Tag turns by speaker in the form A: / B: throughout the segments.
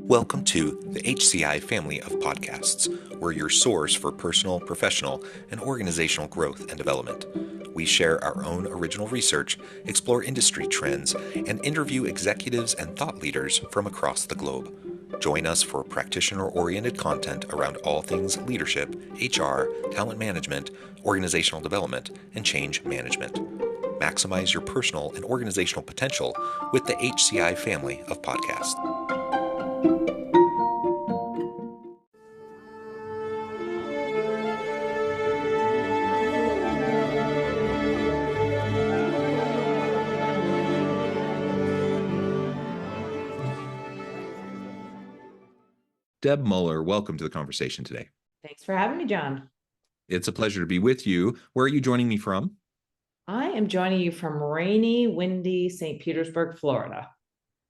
A: Welcome to the HCI family of podcasts. We're your source for personal, professional, and organizational growth and development. We share our own original research, explore industry trends, and interview executives and thought leaders from across the globe. Join us for practitioner-oriented content around all things leadership, HR, talent management, organizational development, and change management. Maximize your personal and organizational potential with the HCI family of podcasts. Deb Muller, welcome to the conversation today.
B: Thanks for having me, John.
A: It's a pleasure to be with you. Where are you joining me from?
B: I am joining you from rainy, windy St. Petersburg, Florida.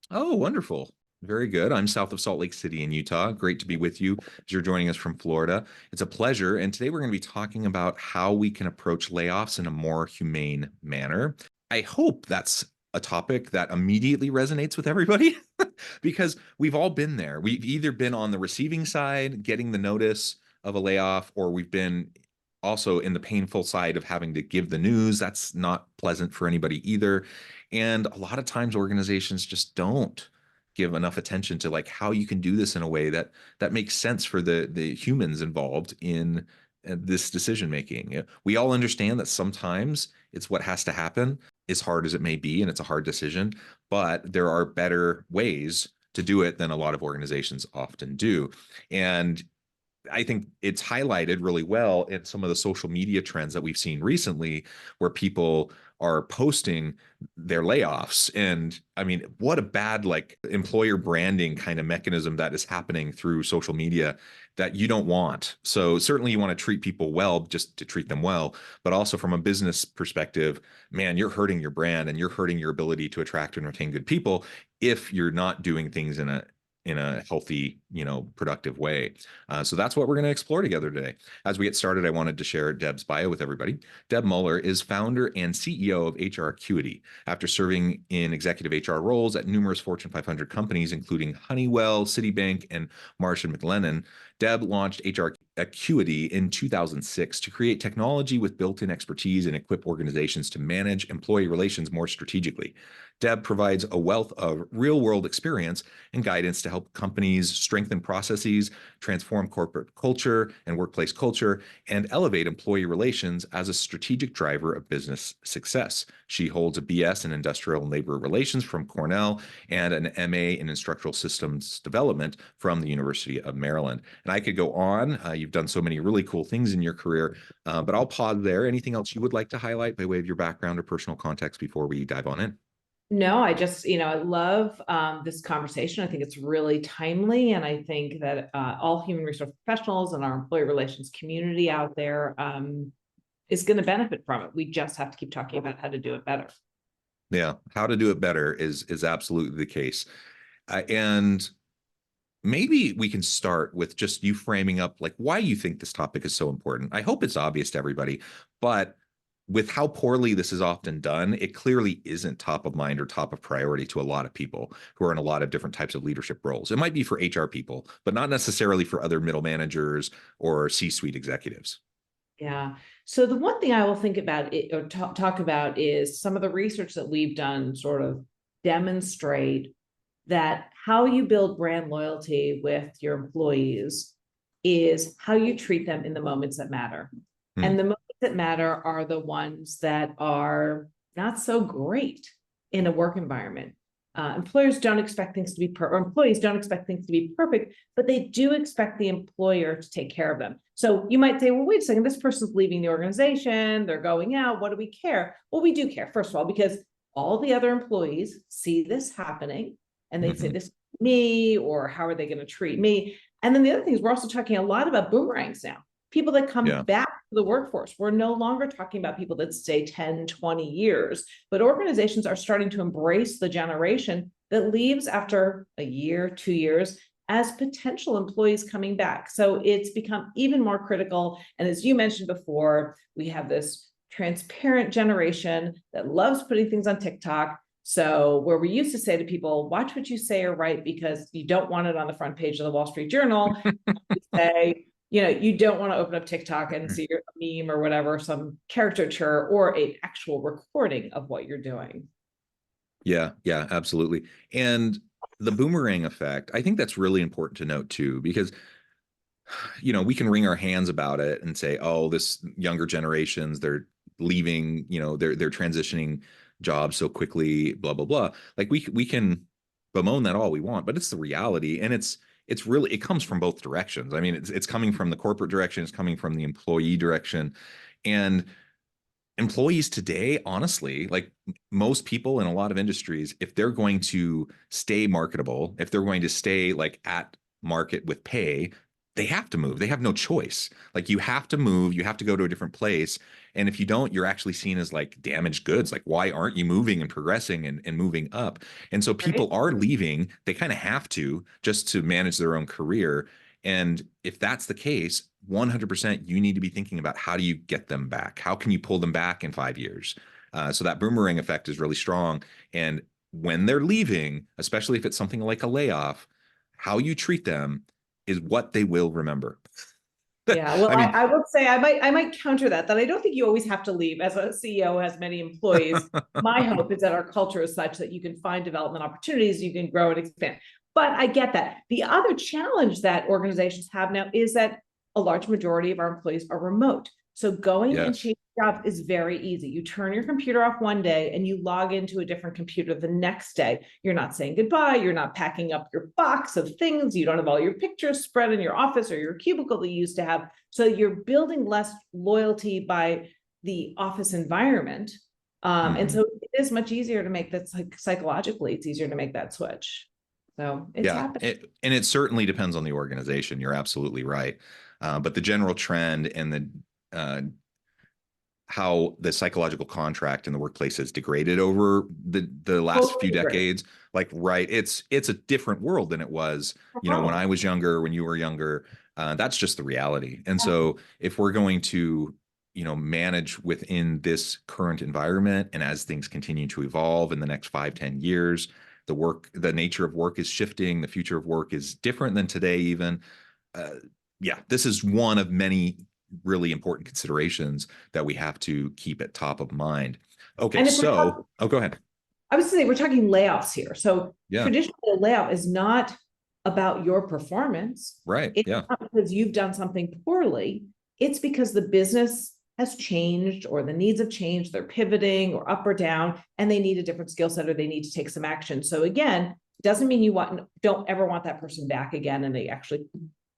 A: Oh, wonderful. Very good. I'm south of Salt Lake City in Utah. Great to be with you as you're joining us from Florida. It's a pleasure. And today we're going to be talking about how we can approach layoffs in a more humane manner. I hope that's a topic that immediately resonates with everybody because we've all been there. We've either been on the receiving side, getting the notice of a layoff, or we've been also in the painful side of having to give the news. That's not pleasant for anybody either. And a lot of times organizations just don't give enough attention to like how you can do this in a way that makes sense for the humans involved in this decision making. We all understand that sometimes it's what has to happen, as hard as it may be, and it's a hard decision, but there are better ways to do it than a lot of organizations often do. And I think it's highlighted really well in some of the social media trends that we've seen recently, where people are posting their layoffs. And I mean, what a bad like employer branding kind of mechanism that is happening through social media that you don't want. So certainly you want to treat people well, just to treat them well, but also from a business perspective, man, you're hurting your brand and you're hurting your ability to attract and retain good people if you're not doing things in a healthy, productive way. So that's what we're going to explore together today. As we get started, I wanted to share Deb's bio with everybody. Deb Muller is founder and CEO of HRCI. After serving in executive HR roles at numerous Fortune 500 companies, including Honeywell, Citibank, and Marsh & McLennan, Deb launched HRCI in 2006 to create technology with built-in expertise and equip organizations to manage employee relations more strategically. Deb provides a wealth of real-world experience and guidance to help companies strengthen processes, transform corporate culture and workplace culture, and elevate employee relations as a strategic driver of business success. She holds a BS in Industrial and Labor Relations from Cornell and an MA in Instructional Systems Development from the University of Maryland. And I could go on. You've done so many really cool things in your career, but I'll pause there. Anything else you would like to highlight by way of your background or personal context before we dive on in?
B: No, I just, I love this conversation. I think it's really timely. And I think that all human resource professionals and our employee relations community out there is going to benefit from it. We just have to keep talking about how to do it better.
A: Yeah, how to do it better is absolutely the case. And maybe we can start with just you framing up like why you think this topic is so important. I hope it's obvious to everybody, but with how poorly this is often done, it clearly isn't top of mind or top of priority to a lot of people who are in a lot of different types of leadership roles. It might be for HR people, but not necessarily for other middle managers or C-suite executives.
B: Yeah. So the one thing I will think about or talk about is some of the research that we've done sort of demonstrate that how you build brand loyalty with your employees is how you treat them in the moments that matter. And the moments that matter are the ones that are not so great in a work environment. Employers don't expect things to be employees don't expect things to be perfect, but they do expect the employer to take care of them. So you might say, well, wait a second, this person's leaving the organization, they're going out, what do we care? Well, we do care, first of all, because all the other employees see this happening and they say, this is me, or how are they going to treat me? And then the other thing is we're also talking a lot about boomerangs now. People that come back to the workforce. We're no longer talking about people that stay 10, 20 years, but organizations are starting to embrace the generation that leaves after a year, 2 years as potential employees coming back. So it's become even more critical. And as you mentioned before, we have this transparent generation that loves putting things on TikTok. So where we used to say to people, watch what you say or write because you don't want it on the front page of the Wall Street Journal. We say, you don't want to open up TikTok and see a meme or whatever, some caricature or an actual recording of what you're doing.
A: Yeah, absolutely. And the boomerang effect, I think that's really important to note too, because we can wring our hands about it and say, oh, this younger generations, they're leaving, they're transitioning jobs so quickly, blah, blah, blah. Like we can bemoan that all we want, but it's the reality. And it's really, it comes from both directions. I mean, it's coming from the corporate direction, it's coming from the employee direction. And employees today, honestly, like most people in a lot of industries, if they're going to stay marketable, if they're going to stay like at market with pay, they have to move. They have no choice. Like you have to move, you have to go to a different place. And if you don't, you're actually seen as like damaged goods. Like, why aren't you moving and progressing and moving up? And so people are leaving. They kind of have to just to manage their own career. And if that's the case, 100% you need to be thinking about how do you get them back? How can you pull them back in 5 years? So that boomerang effect is really strong. And when they're leaving, especially if it's something like a layoff, how you treat them is what they will remember.
B: Yeah, well,
A: I mean,
B: I would say I might counter that I don't think you always have to leave. As a CEO has many employees, my hope is that our culture is such that you can find development opportunities, you can grow and expand. But I get that. The other challenge that organizations have now is that a large majority of our employees are remote. So going and
A: yes.
B: changing jobs is very easy. You turn your computer off one day and you log into a different computer the next day. You're not saying goodbye. You're not packing up your box of things. You don't have all your pictures spread in your office or your cubicle that you used to have. So you're building less loyalty by the office environment. And so it is much easier to make that, psychologically, it's easier to make that switch. So it's happening.
A: And it certainly depends on the organization. You're absolutely right. But the general trend and how the psychological contract in the workplace has degraded over the last
B: Totally
A: few
B: agree.
A: decades, like, right, it's a different world than it was, when I was younger, when you were younger. That's just the reality. And so if we're going to, manage within this current environment, and as things continue to evolve in the next 5-10 years, the nature of work is shifting, the future of work is different than today even. This is one of many really important considerations that we have to keep at top of mind. Okay, so go ahead.
B: I was saying we're talking layoffs here. So traditionally, a layoff is not about your performance.
A: Right.
B: It's not because you've done something poorly. It's because the business has changed or the needs have changed. They're pivoting or up or down, and they need a different skill set or they need to take some action. So again, it doesn't mean you don't ever want that person back again, and they actually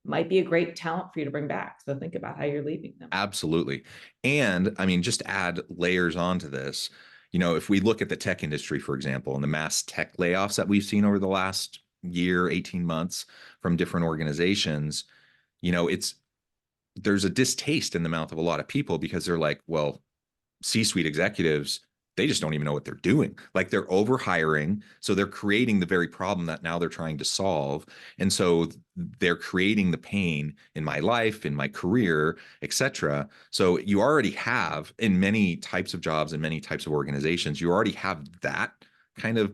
B: might be a great talent for you to bring back. So think about how you're leaving them.
A: Absolutely. And I mean, just to add layers onto this, if we look at the tech industry, for example, and the mass tech layoffs that we've seen over the last year, 18 months from different organizations, there's a distaste in the mouth of a lot of people because they're like, well, C-suite executives, they just don't even know what they're doing. Like, they're over hiring. So they're creating the very problem that now they're trying to solve. And so they're creating the pain in my life, in my career, etc. So you already have, in many types of jobs and many types of organizations, you already have that kind of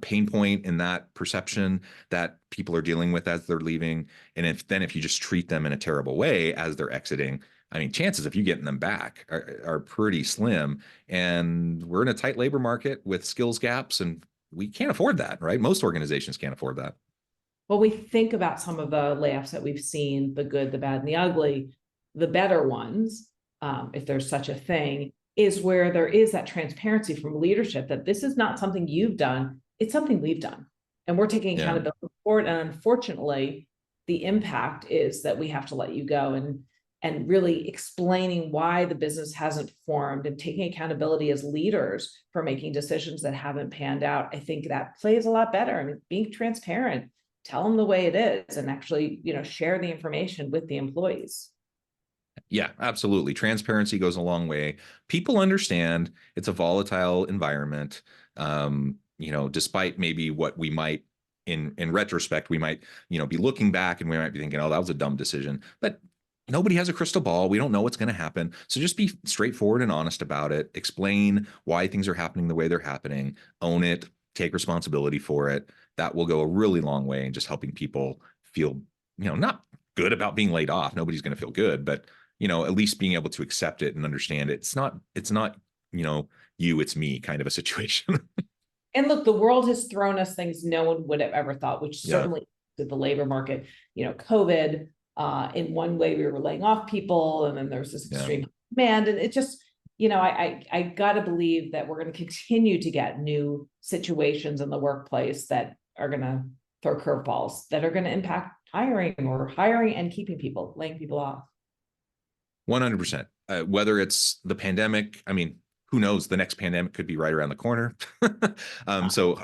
A: pain point in that perception that people are dealing with as they're leaving. And if you just treat them in a terrible way as they're exiting, I mean, chances of you getting them back are pretty slim. And we're in a tight labor market with skills gaps, and we can't afford that, right? Most organizations can't afford that.
B: Well, we think about some of the layoffs that we've seen, the good, the bad, and the ugly. The better ones, if there's such a thing, is where there is that transparency from leadership that this is not something you've done, it's something we've done. And we're taking accountability for it. And unfortunately, the impact is that we have to let you go, and really explaining why the business hasn't formed and taking accountability as leaders for making decisions that haven't panned out. I think that plays a lot better. I mean, being transparent, tell them the way it is, and actually, share the information with the employees.
A: Yeah, absolutely. Transparency goes a long way. People understand it's a volatile environment. Despite maybe what we might, in retrospect, we might, be looking back and we might be thinking, oh, that was a dumb decision. But nobody has a crystal ball. We don't know what's going to happen. So just be straightforward and honest about it. Explain why things are happening the way they're happening. Own it. Take responsibility for it. That will go a really long way in just helping people feel, not good about being laid off. Nobody's going to feel good, but at least being able to accept it and understand it. It's not, it's me kind of a situation.
B: And look, the world has thrown us things no one would have ever thought, which
A: Yeah.
B: certainly did the labor market. COVID, in one way we were laying off people, and then there's this
A: Yeah.
B: extreme demand, and it just, I got to believe that we're going to continue to get new situations in the workplace that are going to throw curveballs that are going to impact hiring and keeping people, laying people off.
A: 100%. Whether it's the pandemic, I mean, who knows? The next pandemic could be right around the corner. So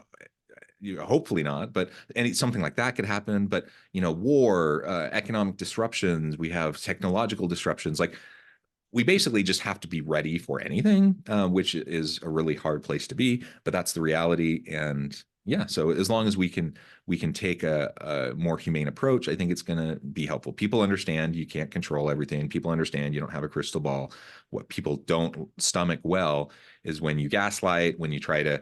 A: hopefully not, but something like that could happen. But war, economic disruptions, we have technological disruptions. Like, we basically just have to be ready for anything, which is a really hard place to be, but that's the reality. And yeah, so as long as we can take a more humane approach, I think it's going to be helpful. People understand you can't control everything. People understand you don't have a crystal ball. What people don't stomach well is when you gaslight, when you try to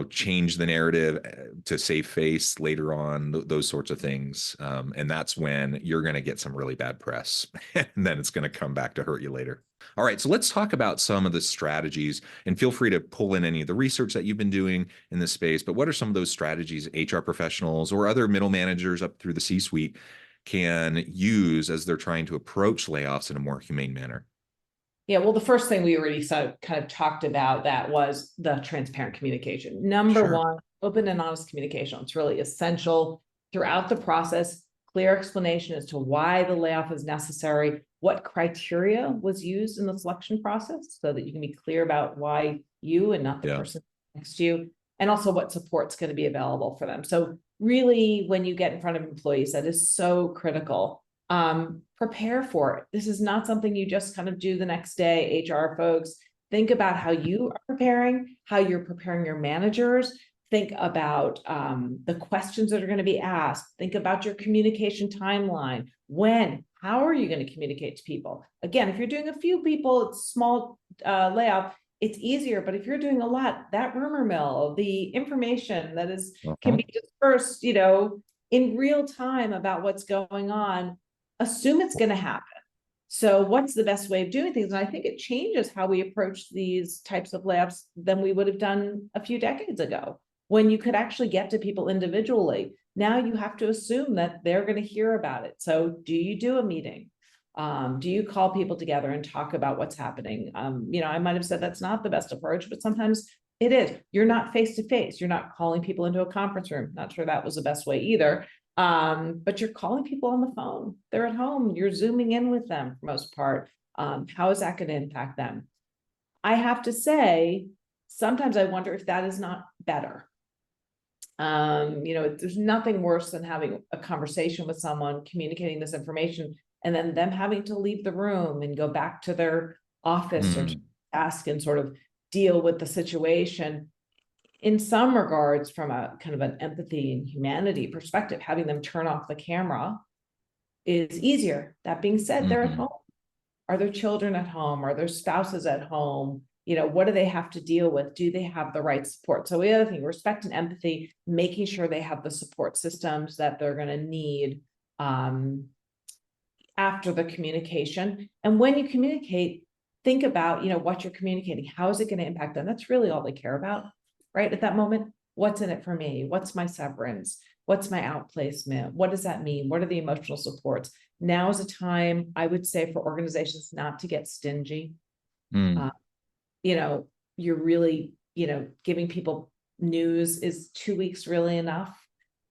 A: change the narrative to save face later on, those sorts of things. And that's when you're going to get some really bad press, and then it's going to come back to hurt you later. All right, so let's talk about some of the strategies, and feel free to pull in any of the research that you've been doing in this space. But what are some of those strategies HR professionals or other middle managers up through the C-suite can use as they're trying to approach layoffs in a more humane manner?
B: Yeah, well, the first thing we already kind of talked about that was the transparent communication. Number one, open and honest communication. It's really essential throughout the process. Clear explanation as to why the layoff is necessary, what criteria was used in the selection process, so that you can be clear about why you and not the person next to you, and also what support's going to be available for them. So really, when you get in front of employees, that is so critical. Prepare for it. This is not something you just kind of do the next day. HR folks, think about how you are preparing, how you're preparing your managers. Think about the questions that are going to be asked. Think about your communication timeline. How are you going to communicate to people? Again, if you're doing a few people, it's small layoff, it's easier. But if you're doing a lot, that rumor mill, the information that is can be dispersed, in real time about what's going on, assume it's going to happen. So what's the best way of doing things? And I think it changes how we approach these types of layoffs than we would have done a few decades ago, when you could actually get to people individually. Now you have to assume that they're going to hear about it. So do you do a meeting? Do you call people together and talk about what's happening? I might have said that's not the best approach, but sometimes it is. You're not face to face. You're not calling people into a conference room. Not sure that was the best way either. But you're calling people on the phone. They're at home. You're zooming in with them for the most part. How is that going to impact them? I have to say, sometimes I wonder if that is not better. There's nothing worse than having a conversation with someone, communicating this information, and then them having to leave the room and go back to their office or task and sort of deal with the situation. In some regards, from a kind of an empathy and humanity perspective, having them turn off the camera is easier. That being said, they're at home. Are their children at home? Are their spouses at home? What do they have to deal with? Do they have the right support? So the other thing, respect and empathy, making sure they have the support systems that they're going to need after the communication. And when you communicate, think about, what you're communicating. How is it going to impact them? That's really all they care about, right? At that moment, what's in it for me? What's my severance? What's my outplacement? What does that mean? What are the emotional supports? Now is a time, I would say, for organizations not to get stingy. You're really, giving people news. Is 2 weeks really enough?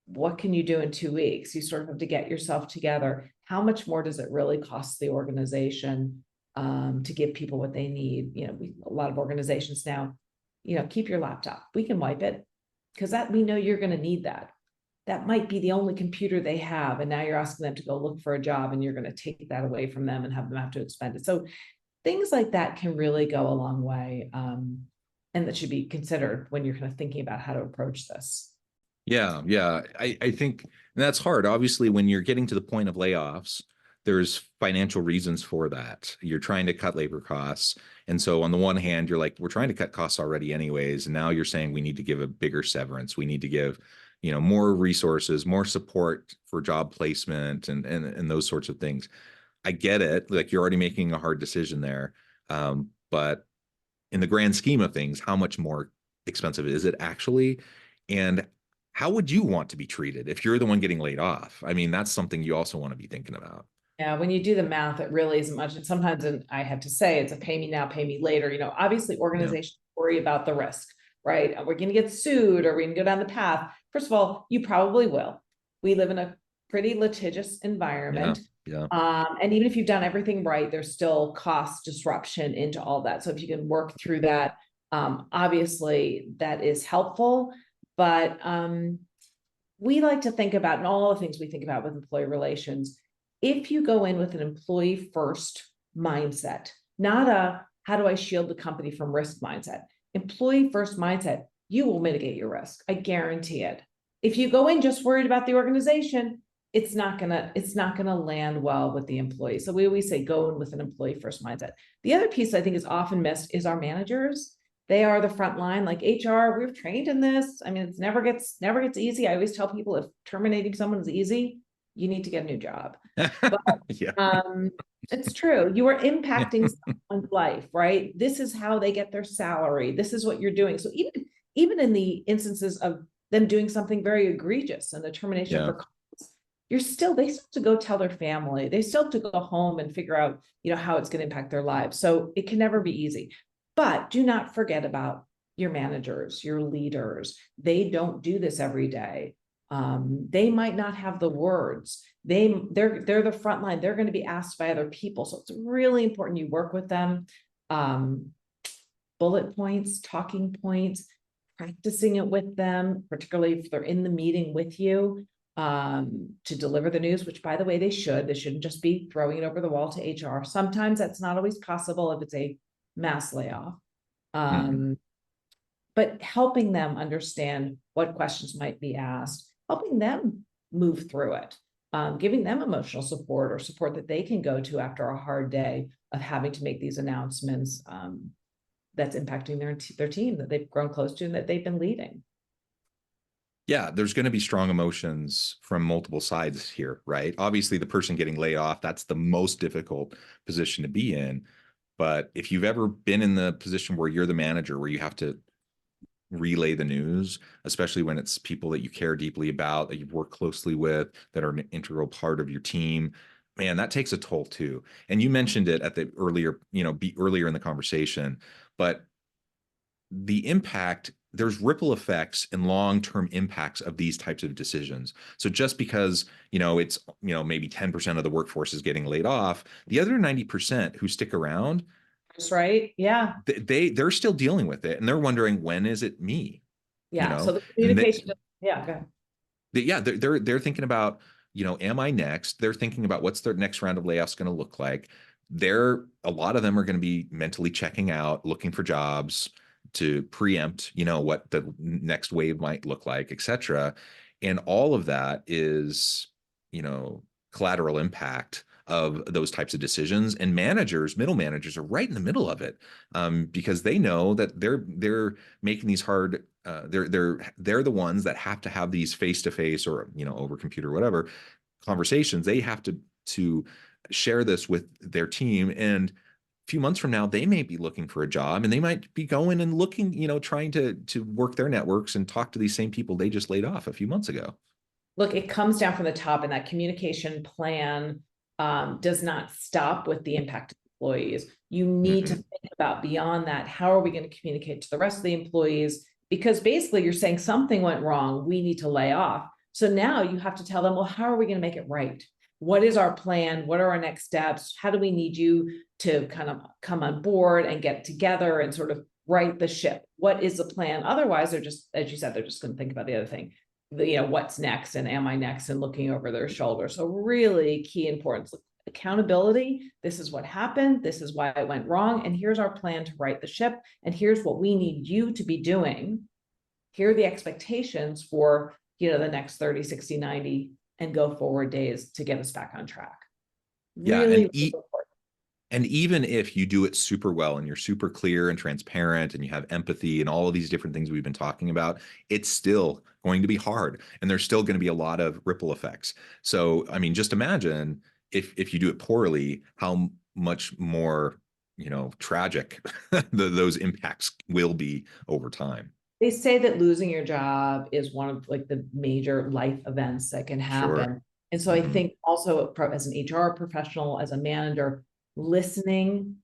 B: What can you do in 2 weeks? You sort of have to get yourself together. How much more does it really cost the organization to give people what they need? A lot of organizations now, keep your laptop. We can wipe it, because that we know you're going to need that. That might be the only computer they have. And now you're asking them to go look for a job, and you're going to take that away from them and have them have to expend it. So things like that can really go a long way. And that should be considered when you're kind of thinking about how to approach this.
A: Yeah. I think that's hard. Obviously, when you're getting to the point of layoffs, there's financial reasons for that. You're trying to cut labor costs. And so on the one hand, you're like, we're trying to cut costs already anyways. And now you're saying we need to give a bigger severance. We need to give, more resources, more support for job placement and those sorts of things. I get it. Like, you're already making a hard decision there. But in the grand scheme of things, how much more expensive is it actually? And how would you want to be treated if you're the one getting laid off? I mean, that's something you also want to be thinking about.
B: Yeah, when you do the math, it really isn't much. And sometimes, and I have to say, it's a pay me now, pay me later. Obviously
A: Yeah.
B: organizations worry about the risk, right? We're going to get sued, or we're going to go down the path. First of all, you probably will. We live in a pretty litigious environment.
A: Yeah.
B: And even if you've done everything right, there's still cost disruption into all that. So if you can work through that, obviously that is helpful. But we like to think about, and all the things we think about with employee relations, if you go in with an employee first mindset, not a how do I shield the company from risk mindset, employee first mindset, you will mitigate your risk. I guarantee it. If you go in just worried about the organization, it's not gonna land well with the employee. So we always say go in with an employee first mindset. The other piece I think is often missed is our managers. They are the front line. Like HR, we've trained in this. I mean, it never gets easy. I always tell people, if terminating someone is easy, you need to get a new job. But
A: Yeah.
B: it's true. You are impacting someone's life, right? This is how they get their salary. This is what you're doing. So even in the instances of them doing something very egregious and the termination
A: Yeah.
B: for cause, they still have to go tell their family. They still have to go home and figure out, how it's going to impact their lives. So it can never be easy. But do not forget about your managers, your leaders. They don't do this every day. They might not have the words. They're the front line. They're going to be asked by other people. So it's really important you work with them. Bullet points, talking points, practicing it with them, particularly if they're in the meeting with you, to deliver the news, which, by the way, they shouldn't just be throwing it over the wall to HR. Sometimes that's not always possible if it's a mass layoff. But helping them understand what questions might be asked, helping them move through it, giving them emotional support or support that they can go to after a hard day of having to make these announcements, that's impacting their team that they've grown close to and that they've been leading.
A: Yeah, there's going to be strong emotions from multiple sides here, right? Obviously, the person getting laid off, that's the most difficult position to be in. But if you've ever been in the position where you're the manager, where you have to relay the news, especially when it's people that you care deeply about, that you've worked closely with, that are an integral part of your team, man, that takes a toll too. And you mentioned it at the earlier in the conversation, but the impact, there's ripple effects and long-term impacts of these types of decisions. So just because, it's, maybe 10% of the workforce is getting laid off, the other 90% who stick around,
B: That's right. Yeah.
A: they're still dealing with it, and they're wondering, when is it me?
B: Yeah. So the
A: And
B: communication, yeah, go ahead.
A: they're thinking about, am I next? They're thinking about what's their next round of layoffs going to look like. A lot of them are going to be mentally checking out, looking for jobs to preempt, what the next wave might look like, et cetera. And all of that is, collateral impact of those types of decisions. And middle managers are right in the middle of it, because they know that they're making these hard. They're the ones that have to have these face-to-face or over computer, whatever conversations. They have to share this with their team, and a few months from now, they may be looking for a job, and they might be going and looking, trying to work their networks and talk to these same people they just laid off a few months ago.
B: Look, it comes down from the top, and that communication plan does not stop with the impacted employees. You need to think about beyond that. How are we going to communicate to the rest of the employees? Because basically you're saying something went wrong, we need to lay off. So now you have to tell them, well, how are we going to make it right? What is our plan? What are our next steps? How do we need you to kind of come on board and get together and sort of right the ship? What is the plan? Otherwise, they're just, as you said, they're just going to think about the other thing. What's next, and am I next, and looking over their shoulder. So really key importance, accountability. This is what happened. This is why it went wrong. And here's our plan to right the ship. And here's what we need you to be doing. Here are the expectations for, the next 30, 60, 90 and go forward days to get us back on track.
A: Yeah,
B: Really, really important.
A: and even if you do it super well and you're super clear and transparent and you have empathy and all of these different things we've been talking about, it's still going to be hard. And there's still going to be a lot of ripple effects. So, I mean, just imagine if you do it poorly, how much more, tragic those impacts will be over time.
B: They say that losing your job is one of like the major life events that can
A: Sure.
B: happen. And so I
A: Hmm.
B: think also as an HR professional, as a manager, listening,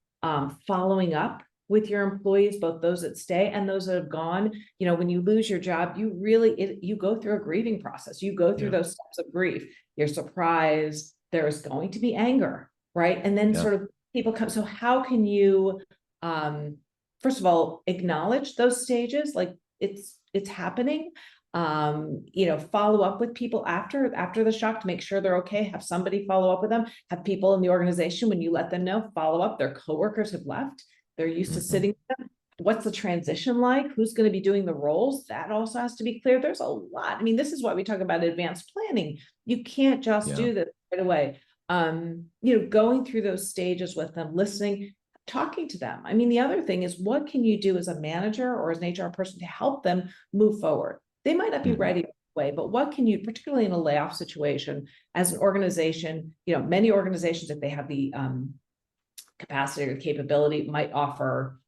B: following up with your employees, both those that stay and those that have gone. When you lose your job, you go through a grieving process. You go through
A: Yeah.
B: those steps of grief. You're surprised. There is going to be anger, right? And then
A: Yeah.
B: sort of people come. So how can you, first of all, acknowledge those stages? Like, it's happening. Follow up with people after the shock to make sure they're okay. Have somebody follow up with them. Have people in the organization, when you let them know, follow up. Their coworkers have left. They're used to
A: Hmm.
B: sitting with them. What's the transition like? Who's going to be doing the roles? That also has to be clear. There's a lot. I mean, this is why we talk about advanced planning. You can't just
A: Yeah.
B: do this right away. Going through those stages with them, listening, talking to them. I mean, the other thing is, what can you do as a manager or as an HR person to help them move forward? They might not be
A: Hmm.
B: ready right away, but what can you, particularly in a layoff situation, as an organization, many organizations, if they have the capacity or capability, might offer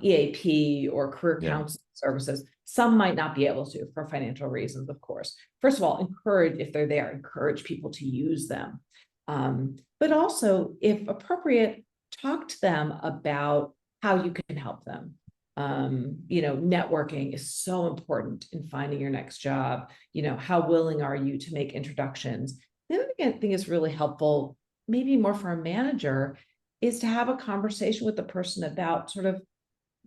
B: EAP or career
A: Yeah.
B: counseling services. Some might not be able to for financial reasons, of course. First of all, encourage, if they're there, encourage people to use them. But also, if appropriate, talk to them about how you can help them. Networking is so important in finding your next job. How willing are you to make introductions? The other thing I think is really helpful, maybe more for a manager, is to have a conversation with the person about sort of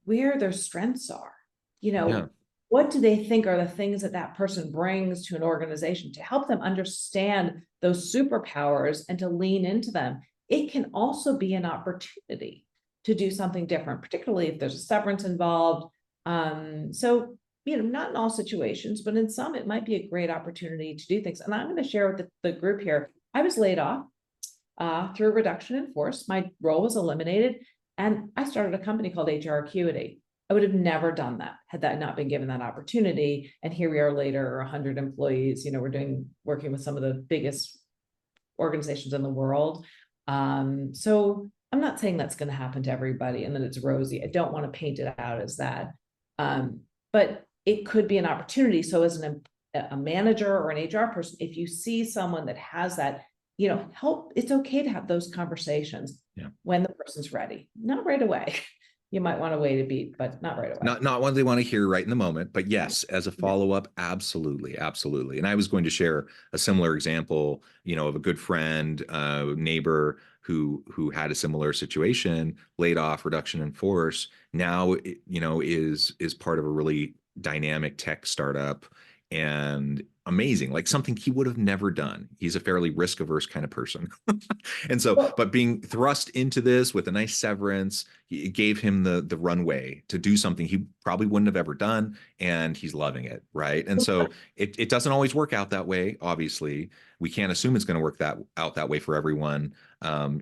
B: where their strengths are.
A: Yeah.
B: What do they think are the things that that person brings to an organization to help them understand those superpowers and to lean into them? It can also be an opportunity to do something different, particularly if there's a severance involved. Not in all situations, but in some, it might be a great opportunity to do things. And I'm going to share with the group here. I was laid off through a reduction in force. My role was eliminated, and I started a company called HRCI. I would have never done that had that not been given that opportunity. And here we are later, 100 employees. We're working with some of the biggest organizations in the world. So I'm not saying that's going to happen to everybody and that it's rosy. I don't want to paint it out as that. But it could be an opportunity. So as a manager or an HR person, if you see someone that has that, help, it's okay to have those conversations when the person's ready, not right away. You might want to wait a beat, but not right away.
A: Not what they want to hear right in the moment, but yes, as a follow-up, absolutely, absolutely. And I was going to share a similar example, of a good friend, neighbor who had a similar situation, laid off, reduction in force. Now, is part of a really dynamic tech startup and amazing, like something he would have never done. He's a fairly risk-averse kind of person. And so, but being thrust into this with a nice severance, it gave him the runway to do something he probably wouldn't have ever done, and he's loving it, right? And so it doesn't always work out that way. Obviously, we can't assume it's going to work out that way for everyone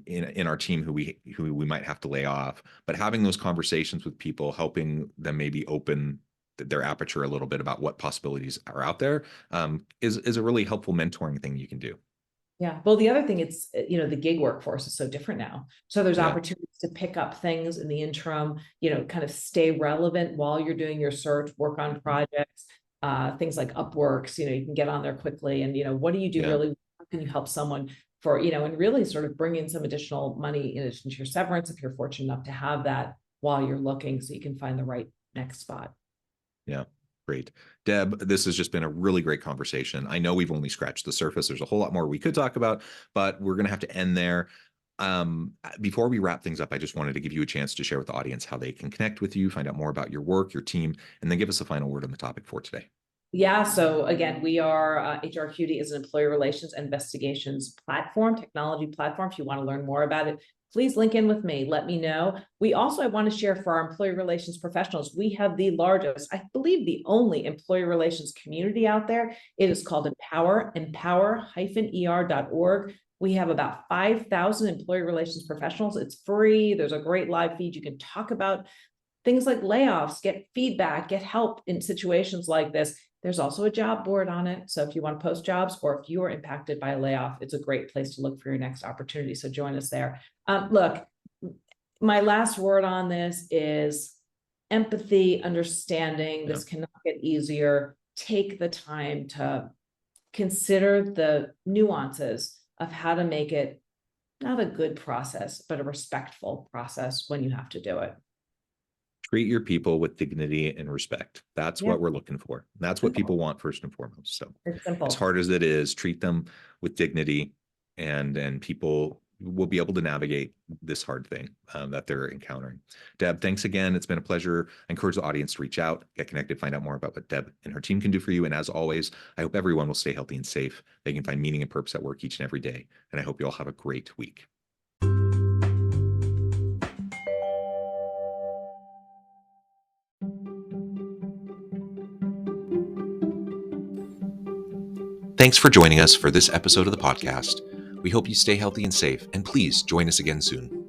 A: in our team who we might have to lay off. But having those conversations with people, helping them maybe open their aperture a little bit about what possibilities are out there, is a really helpful mentoring thing you can do.
B: Yeah. Well, the other thing, it's, the gig workforce is so different now. So there's
A: Yeah.
B: opportunities to pick up things in the interim, kind of stay relevant while you're doing your search, work on projects, things like Upworks, you can get on there quickly. And, what do you do
A: Yeah.
B: really? How can you help someone for, and really sort of bring in some additional money in addition to your severance if you're fortunate enough to have that while you're looking so you can find the right next spot.
A: Yeah. Great. Deb, this has just been a really great conversation. I know we've only scratched the surface. There's a whole lot more we could talk about, but we're going to have to end there. Before we wrap things up, I just wanted to give you a chance to share with the audience how they can connect with you, find out more about your work, your team, and then give us a final word on the topic for today.
B: Yeah. So again, we are HRQD is an employee relations investigations platform, technology platform. If you want to learn more about it, please link in with me. Let me know. I want to share for our employee relations professionals. We have the largest, I believe the only employee relations community out there. It is called Empower, empower-er.org. We have about 5,000 employee relations professionals. It's free. There's a great live feed. You can talk about things like layoffs, get feedback, get help in situations like this. There's also a job board on it. So if you want to post jobs or if you are impacted by a layoff, it's a great place to look for your next opportunity. So join us there. Look, my last word on this is empathy, understanding. This cannot get easier. Take the time to consider the nuances of how to make it not a good process, but a respectful process when you have to do it.
A: Treat your people with dignity and respect. That's what we're looking for. That's what people want first and foremost. So
B: it's simple.
A: As hard as it is, treat them with dignity, and people will be able to navigate this hard thing that they're encountering. Deb, thanks again. It's been a pleasure. I encourage the audience to reach out, get connected, find out more about what Deb and her team can do for you. And as always, I hope everyone will stay healthy and safe. They can find meaning and purpose at work each and every day. And I hope you all have a great week. Thanks for joining us for this episode of the podcast. We hope you stay healthy and safe, and please join us again soon.